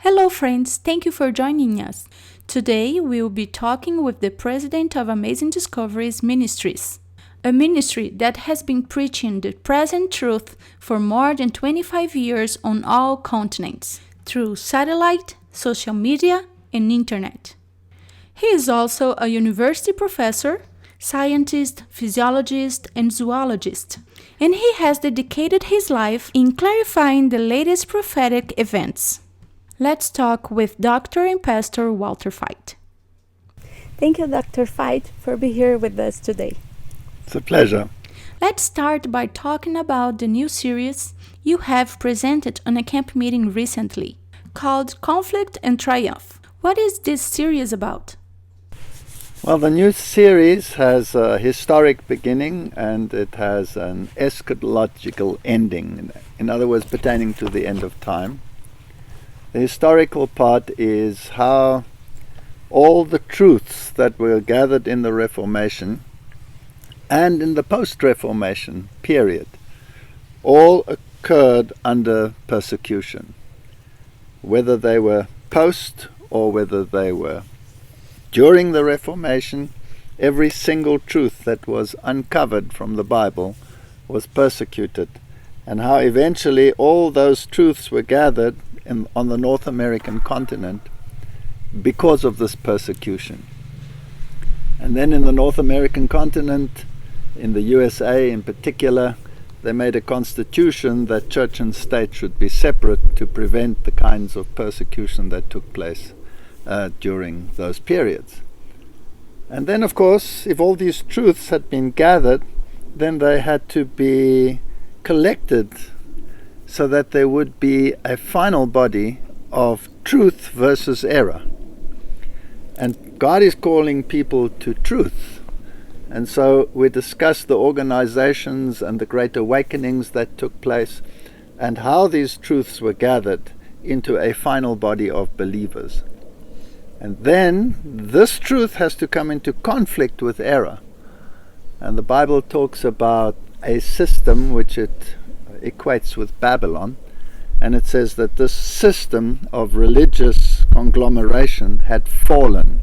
Hello, friends. Thank you for joining us. Today, we will be talking with the president of Amazing Discoveries Ministries, a ministry that has been preaching the present truth for more than 25 years on all continents, through satellite, social media, and internet. He is also a university professor, scientist, physiologist, and zoologist, and he has dedicated his life in clarifying the latest prophetic events. Let's talk with Dr. and Pastor Walter Veith. Thank you, Dr. Veith, for being here with us today. It's a pleasure. Let's start by talking about the new series you have presented on a camp meeting recently, called Conflict and Triumph. What is this series about? Well, the new series has a historic beginning and it has an eschatological ending, in other words, pertaining to the end of time. The historical part is how all the truths that were gathered in the Reformation and in the post-Reformation period all occurred under persecution, whether they were post or whether they were during the Reformation. Every single truth that was uncovered from the Bible was persecuted, and how eventually all those truths were gathered on the North American continent because of this persecution. And then in the North American continent, in the USA in particular, they made a constitution that church and state should be separate to prevent the kinds of persecution that took place during those periods. And then, of course, if all these truths had been gathered, then they had to be collected so that there would be a final body of truth versus error. And God is calling people to truth. And so we discussed the organizations and the great awakenings that took place and how these truths were gathered into a final body of believers. And then this truth has to come into conflict with error. And the Bible talks about a system which it equates with Babylon, and it says that this system of religious conglomeration had fallen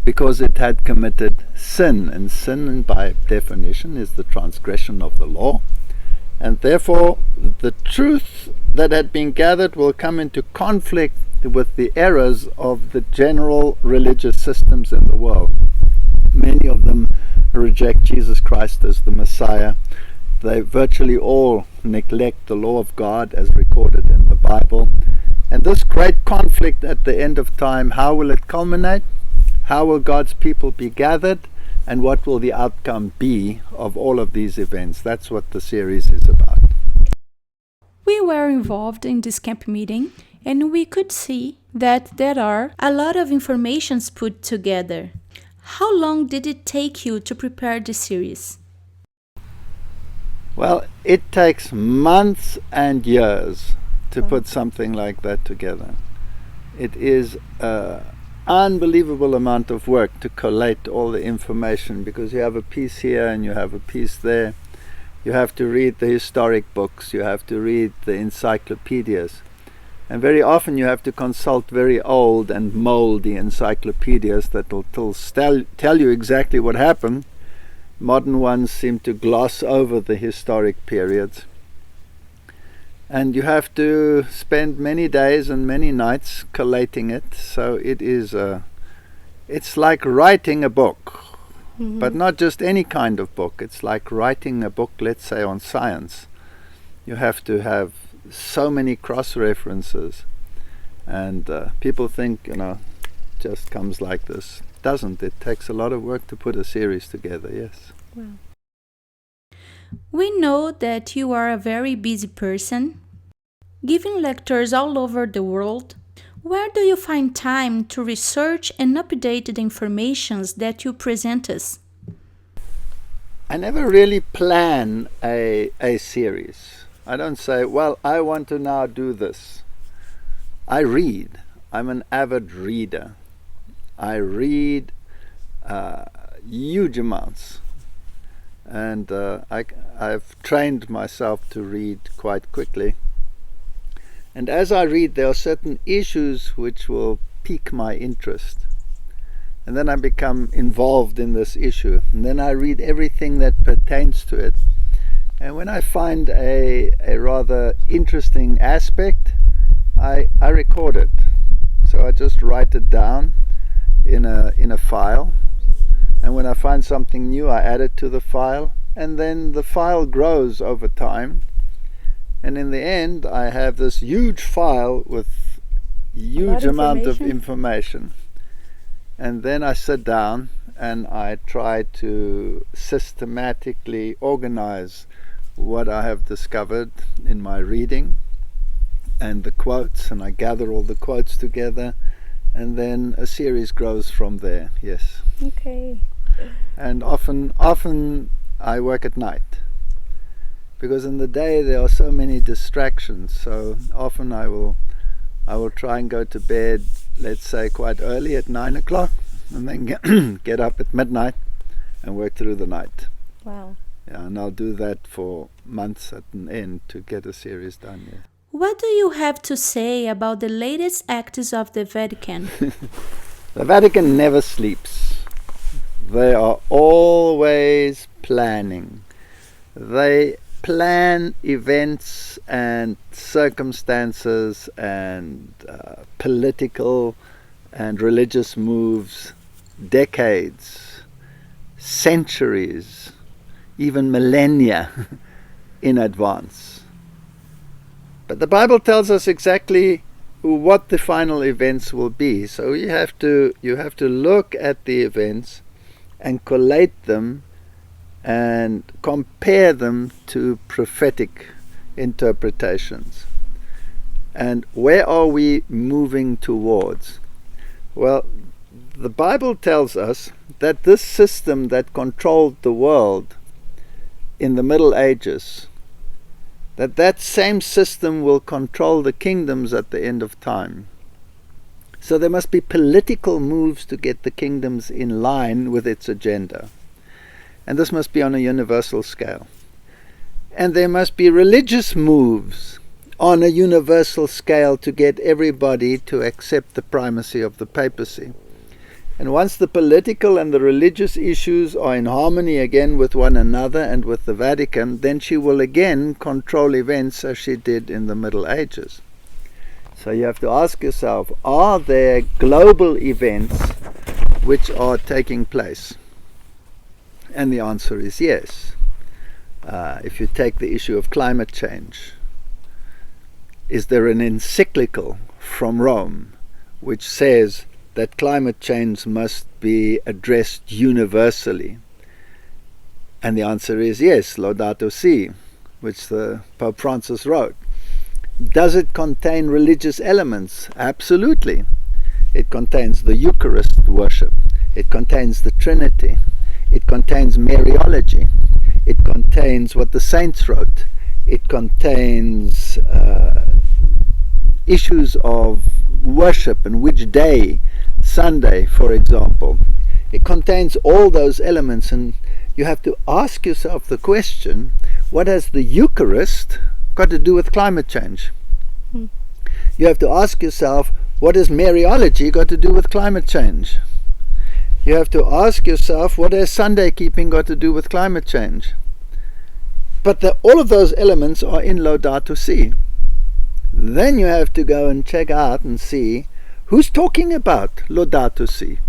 because it had committed sin, and sin by definition is the transgression of the law, and therefore the truth that had been gathered will come into conflict with the errors of the general religious systems in the world. Many of them reject Jesus Christ as the Messiah. They virtually all neglect the law of God as recorded in the Bible. And this great conflict at the end of time, how will it culminate? How will God's people be gathered? And what will the outcome be of all of these events? That's what the series is about. We were involved in this camp meeting, and we could see that there are a lot of informations put together. How long did it take you to prepare this series? Well, it takes months and years to put something like that together. It is an unbelievable amount of work to collate all the information, because you have a piece here and you have a piece there. You have to read the historic books, you have to read the encyclopedias, and very often you have to consult very old and moldy encyclopedias that will tell you exactly what happened. Modern ones seem to gloss over the historic periods. And you have to spend many days and many nights collating it. So it's like writing a book, but not just any kind of book. It's like writing a book, let's say, on science. You have to have so many cross-references. And people think, just comes like this. Doesn't. It takes a lot of work to put a series together, yes. Wow. We know that you are a very busy person, giving lectures all over the world. Where do you find time to research and update the informations that you present us? I never really plan a series. I don't say, well, I want to now do this. I read. I'm an avid reader. I read huge amounts, and I've trained myself to read quite quickly. And as I read, there are certain issues which will pique my interest. And then I become involved in this issue. And then I read everything that pertains to it. And when I find a rather interesting aspect, I record it. So I just write it down in a file. And when I find something new, I add it to the file. And then the file grows over time. And in the end, I have this huge file with huge amount of information. And then I sit down and I try to systematically organize what I have discovered in my reading and the quotes, and I gather all the quotes together, and then a series grows from there. Yes. Okay. And often I work at night, because in the day there are so many distractions. So often I will try and go to bed, let's say quite early at 9 o'clock, and then get up at midnight and work through the night. Wow. Yeah, and I'll do that for months at an end to get a series done. Yeah. What do you have to say about the latest acts of the Vatican? The Vatican never sleeps. They are always planning. They plan events and circumstances and political and religious moves decades, centuries, even millennia in advance. But the Bible tells us exactly what the final events will be. So you have to look at the events and collate them and compare them to prophetic interpretations. And where are we moving towards? Well, the Bible tells us that this system that controlled the world in the Middle Ages, that same system will control the kingdoms at the end of time. So there must be political moves to get the kingdoms in line with its agenda. And this must be on a universal scale. And there must be religious moves on a universal scale to get everybody to accept the primacy of the papacy. And once the political and the religious issues are in harmony again with one another and with the Vatican, then she will again control events as she did in the Middle Ages. So you have to ask yourself, are there global events which are taking place? And the answer is yes. If you take the issue of climate change, is there an encyclical from Rome which says that climate change must be addressed universally? And the answer is yes, Laudato Si, which the Pope Francis wrote. Does it contain religious elements? Absolutely. It contains the Eucharist worship. It contains the Trinity. It contains Mariology. It contains what the saints wrote. It contains issues of worship and which day, Sunday, for example. It contains all those elements, and you have to ask yourself the question, what has the Eucharist got to do with climate change? You have to ask yourself, what has Mariology got to do with climate change? You have to ask yourself, what has Sunday keeping got to do with climate change? But all of those elements are in Laudato Si. Then you have to go and check out and see who's talking about Laudato Si.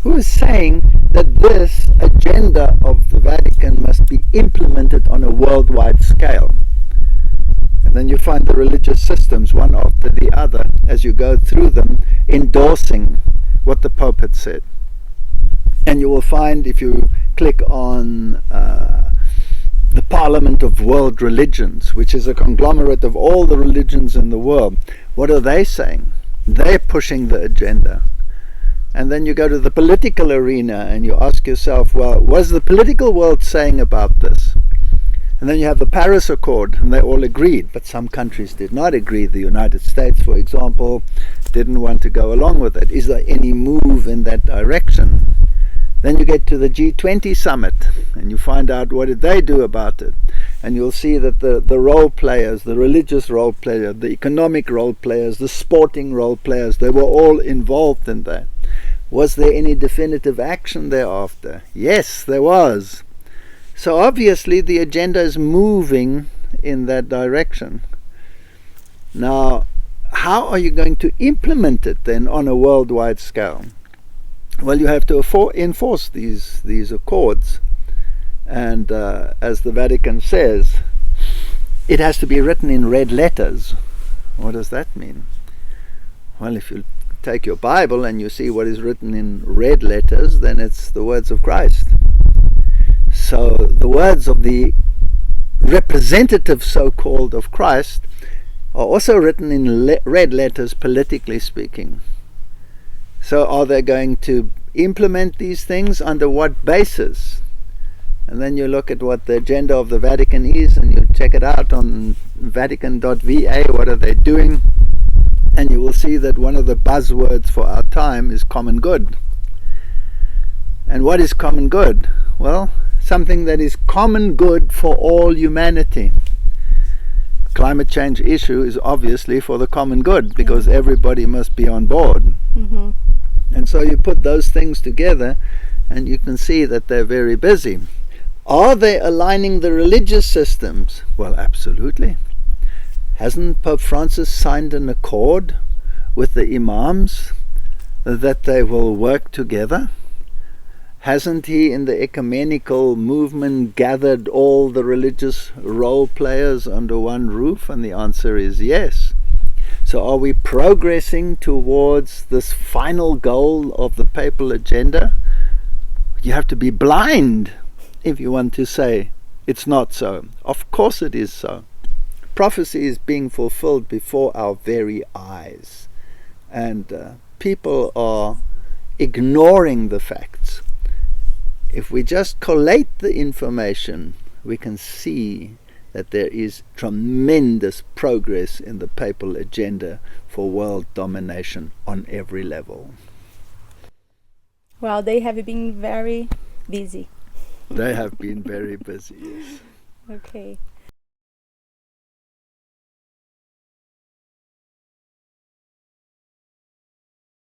Who is saying that this agenda of the Vatican must be implemented on a worldwide scale? And then you find the religious systems, one after the other, as you go through them, endorsing what the Pope had said. And you will find, if you click on the Parliament of World Religions, which is a conglomerate of all the religions in the world, what are they saying? They're pushing the agenda. And then you go to the political arena and you ask yourself, well, what is the political world saying about this? And then you have the Paris Accord, and they all agreed, but some countries did not agree. The United States, for example, didn't want to go along with it. Is there any move in that direction? Then you get to the G20 summit and you find out what did they do about it. And you'll see that the role players, the religious role players, the economic role players, the sporting role players, they were all involved in that. Was there any definitive action thereafter? Yes, there was. So obviously the agenda is moving in that direction. Now, how are you going to implement it then on a worldwide scale? Well, you have to enforce these accords. And as the Vatican says, it has to be written in red letters. What does that mean? Well, if you take your Bible and you see what is written in red letters, then it's the words of Christ. So the words of the representative, so-called, of Christ are also written in red letters, politically speaking. So are they going to implement these things? Under what basis? And then you look at what the agenda of the Vatican is, and you check it out on vatican.va, what are they doing? And you will see that one of the buzzwords for our time is common good. And what is common good? Well, something that is common good for all humanity. Climate change issue is obviously for the common good, because everybody must be on board. Mm-hmm. And so you put those things together and you can see that they're very busy. Are they aligning the religious systems? Well, absolutely. Hasn't Pope Francis signed an accord with the imams that they will work together? Hasn't he, in the ecumenical movement, gathered all the religious role players under one roof? And the answer is yes. So are we progressing towards this final goal of the papal agenda? You have to be blind if you want to say it's not so. Of course it is so. Prophecy is being fulfilled before our very eyes. And people are ignoring the facts. If we just collate the information, we can see that there is tremendous progress in the papal agenda for world domination on every level. Well, they have been very busy. They have been very busy, yes. Okay.